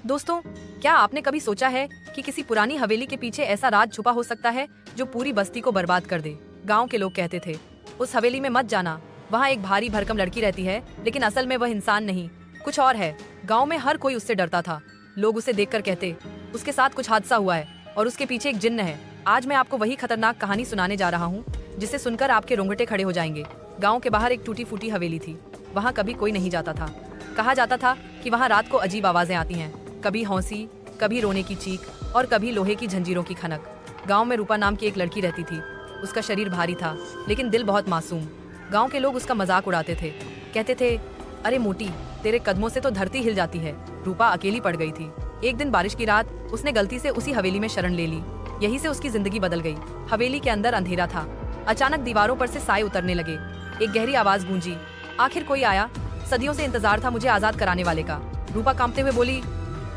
दोस्तों, क्या आपने कभी सोचा है कि किसी पुरानी हवेली के पीछे ऐसा राज छुपा हो सकता है जो पूरी बस्ती को बर्बाद कर दे। गांव के लोग कहते थे, उस हवेली में मत जाना, वहाँ एक भारी भरकम लड़की रहती है, लेकिन असल में वह इंसान नहीं, कुछ और है। गांव में हर कोई उससे डरता था। लोग उसे देखकर कहते, उसके साथ कुछ हादसा हुआ है और उसके पीछे एक जिन्न है। आज मैं आपको वही खतरनाक कहानी सुनाने जा रहा हूँ जिसे सुनकर आपके रोंगटे खड़े हो जाएंगे। गाँव के बाहर एक टूटी फूटी हवेली थी। वहाँ कभी कोई नहीं जाता था। कहा जाता था कि वहाँ रात को अजीब आवाजें आती हैं, कभी हौंसी, कभी रोने की चीख और कभी लोहे की जंजीरों की खनक। गांव में रूपा नाम की एक लड़की रहती थी। उसका शरीर भारी था लेकिन दिल बहुत मासूम। गांव के लोग उसका मजाक उड़ाते थे, कहते थे, अरे मोटी, तेरे कदमों से तो धरती हिल जाती है। रूपा अकेली पड़ गई थी। एक दिन बारिश की रात उसने गलती से उसी हवेली में शरण ले ली। यहीं से उसकी जिंदगी बदल गई। हवेली के अंदर अंधेरा था। अचानक दीवारों पर से साए उतरने लगे। एक गहरी आवाज गूंजी, आखिर कोई आया। सदियों से इंतजार था मुझे आजाद कराने वाले का। रूपा कांपते हुए बोली,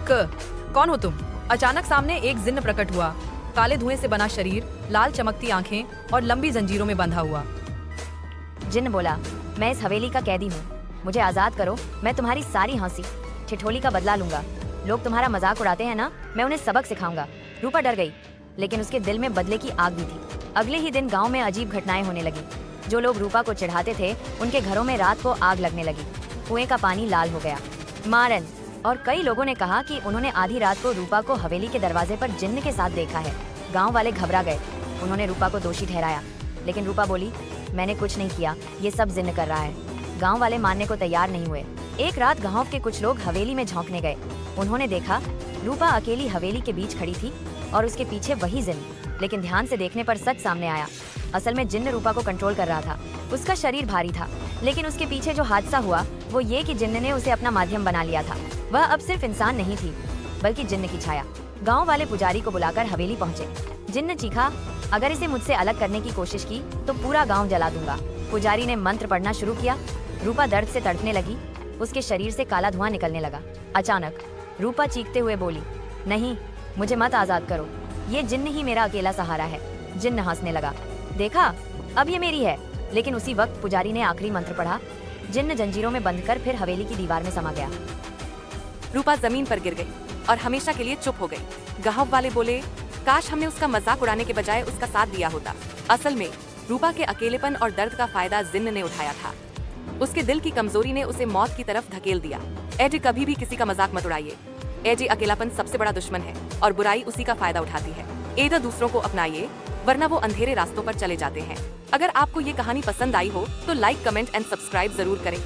कौन हो तुम? अचानक सामने एक जिन्न प्रकट हुआ। काले धुएं से बना शरीर, लाल चमकती आंखें और लंबी जंजीरों में बंधा हुआ। जिन्न बोला, मैं इस हवेली का कैदी हूँ, मुझे आजाद करो। मैं तुम्हारी सारी हंसी ठिठोली का बदला लूंगा। लोग तुम्हारा मजाक उड़ाते हैं ना, मैं उन्हें सबक सिखाऊंगा। रूपा डर गई, लेकिन उसके दिल में बदले की आग भी थी। अगले ही दिन गांव में अजीब घटनाएं होने लगी। जो लोग रूपा को चिढ़ाते थे, उनके घरों में रात को आग लगने लगी। कुएं का पानी लाल हो गया। मारन और कई लोगों ने कहा कि उन्होंने आधी रात को रूपा को हवेली के दरवाजे पर जिन्न के साथ देखा है। गांव वाले घबरा गए। उन्होंने रूपा को दोषी ठहराया, लेकिन रूपा बोली, मैंने कुछ नहीं किया, ये सब जिन्न कर रहा है। गांव वाले मानने को तैयार नहीं हुए। एक रात गांव के कुछ लोग हवेली में झोंकने गए। उन्होंने देखा रूपा अकेली हवेली के बीच खड़ी थी और उसके पीछे वही जिन्न। लेकिन ध्यान से देखने पर सच सामने आया। असल में जिन्न रूपा को कंट्रोल कर रहा था। उसका शरीर भारी था, लेकिन उसके पीछे जो हादसा हुआ वो ये कि जिन्न ने उसे अपना माध्यम बना लिया था। वह अब सिर्फ इंसान नहीं थी, बल्कि जिन्न की छाया। गांव वाले पुजारी को बुलाकर हवेली पहुंचे। जिन्न चीखा, अगर इसे मुझसे अलग करने की कोशिश की तो पूरा गांव जला दूंगा। पुजारी ने मंत्र पढ़ना शुरू किया। रूपा दर्द से तड़पने लगी। उसके शरीर से काला धुआं निकलने लगा। अचानक रूपा चीखते हुए बोली, नहीं, मुझे मत आजाद करो, ये जिन्न ही मेरा अकेला सहारा है। जिन्न हंसने लगा, देखा, अब ये मेरी है। लेकिन उसी वक्त पुजारी ने आखिरी मंत्र पढ़ा। जिन्न जंजीरों में बंधकर फिर हवेली की दीवार में समा गया। रूपा जमीन पर गिर गई और हमेशा के लिए चुप हो गई। गांव वाले बोले, काश हमने उसका मजाक उड़ाने के बजाय उसका साथ दिया होता। असल में रूपा के अकेलेपन और दर्द का फायदा जिन्न ने उठाया था। उसके दिल की कमजोरी ने उसे मौत की तरफ धकेल दिया। एजे, कभी भी किसी का मजाक मत उड़ाइए। एजे, अकेलापन सबसे बड़ा दुश्मन है और बुराई उसी का फायदा उठाती है। एजे, दूसरों को अपनाइए, वरना वो अंधेरे रास्तों पर चले जाते हैं। अगर आपको ये कहानी पसंद आई हो तो लाइक, कमेंट एंड सब्सक्राइब जरूर करें।